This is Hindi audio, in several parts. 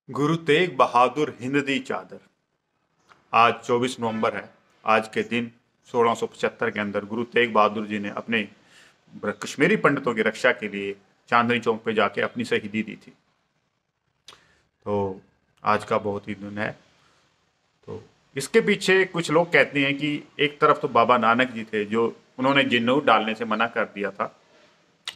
गुरु तेग बहादुर हिंद दी चादर। आज 24 नवंबर है। आज के दिन 1675 के अंदर गुरु तेग बहादुर जी ने अपने कश्मीरी पंडितों की रक्षा के लिए चांदनी चौक पे जाके अपनी शहीदी दी थी। तो आज का बहुत ही दिन है। तो इसके पीछे कुछ लोग कहते हैं कि एक तरफ तो बाबा नानक जी थे जो उन्होंने जिन्नू डालने से मना कर दिया था,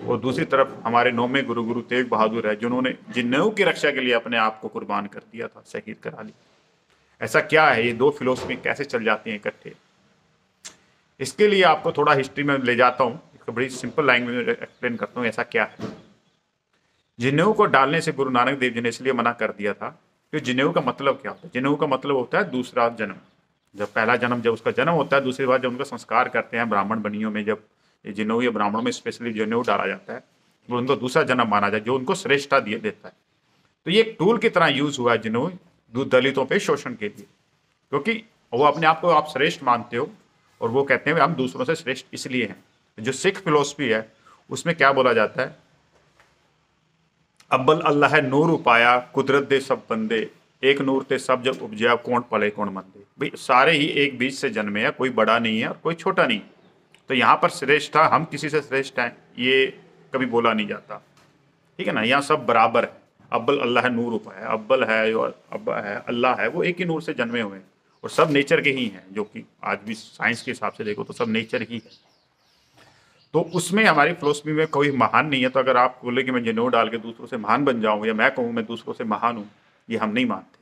और दूसरी तरफ हमारे नौवें गुरु गुरु तेग बहादुर है जिन्होंने जिन्नू की रक्षा के लिए अपने आप को कुर्बान कर दिया था, शहीद करा लिया। ऐसा क्या है, ये दो फिलोसफी कैसे चल जाती हैं इकट्ठे? इसके लिए आपको थोड़ा हिस्ट्री में ले जाता हूँ, इसको बड़ी सिंपल लैंग्वेज में एक्सप्लेन करता हूँ ऐसा क्या है। जनेऊ को डालने से गुरु नानक देव जी ने इसलिए मना कर दिया था कि जनेऊ का मतलब क्या होता है? जनेऊ का मतलब होता है दूसरा जन्म। जब पहला जन्म, जब उसका जन्म होता है, दूसरी बार जब उनका संस्कार करते हैं ब्राह्मण बनियों में, जब ये जनेऊ या ब्राह्मणों में स्पेशली जनेऊ डाला जाता है, वो उनको दूसरा जन्म माना जाए जो उनको श्रेष्ठता दिए देता है। तो ये एक टूल की तरह यूज हुआ है जनेऊ दलितों पे शोषण के लिए, क्योंकि वो अपने आप को आप श्रेष्ठ मानते हो और वो कहते हैं हम दूसरों से श्रेष्ठ इसलिए हैं। जो सिख फिलोसफी है उसमें क्या बोला जाता है? अब्बल अल्लाह है नूर उपाया कुदरत दे सब बंदे, एक नूर ते सब जब उपजया कौन पले कौन मंदे। भाई सारे ही एक बीज से जन्मे हैं, कोई बड़ा नहीं है और कोई छोटा नहीं। तो यहाँ पर श्रेष्ठता, हम किसी से श्रेष्ठ हैं ये कभी बोला नहीं जाता, ठीक है ना। यहाँ सब बराबर है। अब्बल अल्लाह है नूर उपाया, अब्बल है और अब्बा है, अल्लाह है, वो एक ही नूर से जन्मे हुए हैं और सब नेचर के ही हैं, जो कि आज भी साइंस के हिसाब से देखो तो सब नेचर ही है। तो उसमें हमारी फिलोसफी में कोई महान नहीं है। तो अगर आप बोले कि मैं जनेऊ डाल के दूसरों से महान बन जाऊं, या मैं कहूँ मैं दूसरों से महान हूँ, ये हम नहीं मानते।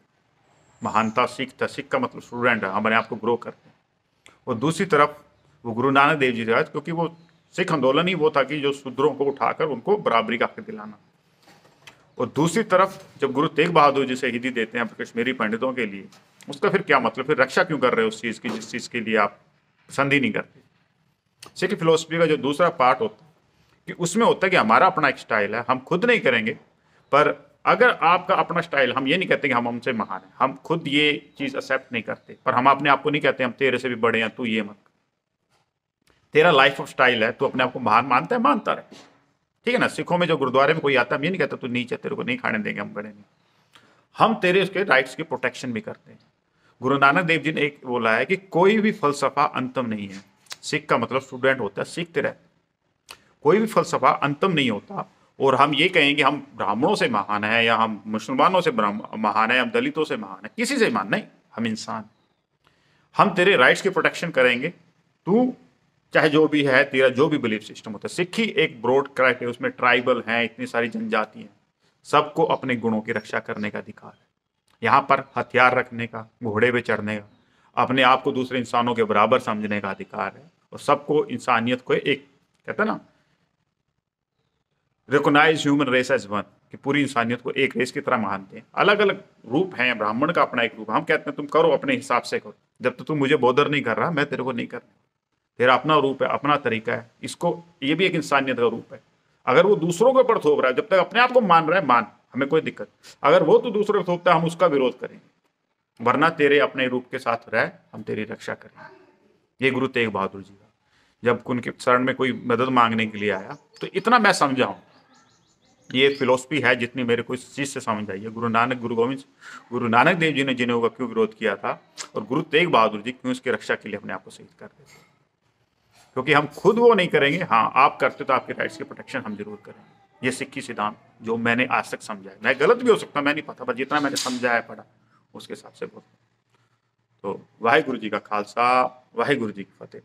महानता सीख था, सीख का मतलब स्टूडेंट है, हमारे आप को ग्रो करते हैं। और दूसरी तरफ वो गुरु नानक देव जी थे, क्योंकि वो सिख आंदोलन ही वो था कि जो शूद्रों को उठाकर उनको बराबरी का हक दिलाना। और दूसरी तरफ जब गुरु तेग बहादुर जी शहीदी देते हैं कश्मीरी पंडितों के लिए, उसका फिर क्या मतलब? फिर रक्षा क्यों कर रहे हो उस चीज़ की जिस चीज़ के लिए आप पसंद ही नहीं करते? सिख फिलोसफी का जो दूसरा पार्ट होता है कि उसमें होता है कि हमारा अपना एक स्टाइल है, हम खुद नहीं करेंगे। पर अगर आपका अपना स्टाइल, हम ये नहीं कहते कि हम हमसे महान हैं, हम खुद ये चीज़ एक्सेप्ट नहीं करते, पर हम अपने आप को नहीं कहते हम तेरे से भी बड़े हैं, तू ये मत। तेरा लाइफ ऑफ स्टाइल है, तू अपने आप को महान मानता है, मानता रहे, ठीक है ना। सिखों में जो गुरुद्वारे में कोई आता है, हम ये नहीं कहता तू नीच है, तेरे को नहीं खाने देंगे, हम बड़े नहीं। हम तेरे उसके राइट्स की प्रोटेक्शन भी करते हैं। गुरु नानक देव जी ने एक बोला है कि कोई भी फलसफा अंतम नहीं है। सिख का मतलब स्टूडेंट होता है, सीखते रहते। कोई भी फलसफा अंतम नहीं होता। और हम ये कहें कि हम ब्राह्मणों से महान है, या हम मुसलमानों से महान है, हम दलितों से महान है, किसी से महान नहीं, हम इंसान। हम तेरे राइट्स की प्रोटेक्शन करेंगे। तू चाहे जो भी है, तेरा जो भी बिलीफ सिस्टम होता है, सिक्खी एक ब्रॉड क्राइटेरिया, उसमें ट्राइबल हैं, इतनी सारी जनजाति हैं, सबको अपने गुणों की रक्षा करने का अधिकार है। यहाँ पर हथियार रखने का, घोड़े पे चढ़ने का, अपने आप को दूसरे इंसानों के बराबर समझने का अधिकार है। और सबको इंसानियत को एक, कहते हैं ना, recognise human race as one, कि पूरी इंसानियत को एक रेस की तरह मानते हैं। अलग अलग रूप हैं, ब्राह्मण का अपना एक रूप, हम कहते हैं तुम करो अपने हिसाब से करो, जब तक तुम मुझे बोदर नहीं कर रहा मैं तेरे को नहीं कर रहा। तेरा अपना रूप है, अपना तरीका है, इसको, ये भी एक इंसानियत का रूप है। अगर वो दूसरों के ऊपर थोप रहा है, जब तक अपने आप को मान रहा है मान, हमें कोई दिक्कत। अगर वो तो दूसरों को थोपता है, हम उसका विरोध करेंगे, वरना तेरे अपने रूप के साथ रह, हम तेरी रक्षा करेंगे। ये गुरु तेग बहादुर जी का, जब उनके शरण में कोई मदद मांगने के लिए आया, तो इतना मैं समझा हूं, ये फिलोसफी है जितनी मेरे को इस चीज से समझ आई है। गुरु नानक देव जी ने जिन्हें का क्यों विरोध किया था, और गुरु तेग बहादुर जी क्यों इसकी रक्षा के लिए अपने आप को शहीद कर देते। क्योंकि हम खुद वो नहीं करेंगे, हाँ आप करते तो आपके राइट्स की प्रोटेक्शन हम जरूर करेंगे। ये सिक्खी सिद्धांत जो मैंने आज तक समझा है, मैं गलत भी हो सकता, मैं नहीं पता, पर जितना मैंने समझा है, पढ़ा, उसके हिसाब से बोलता। तो वाहे गुरु जी का खालसा, वाहे गुरु जी की फतेह।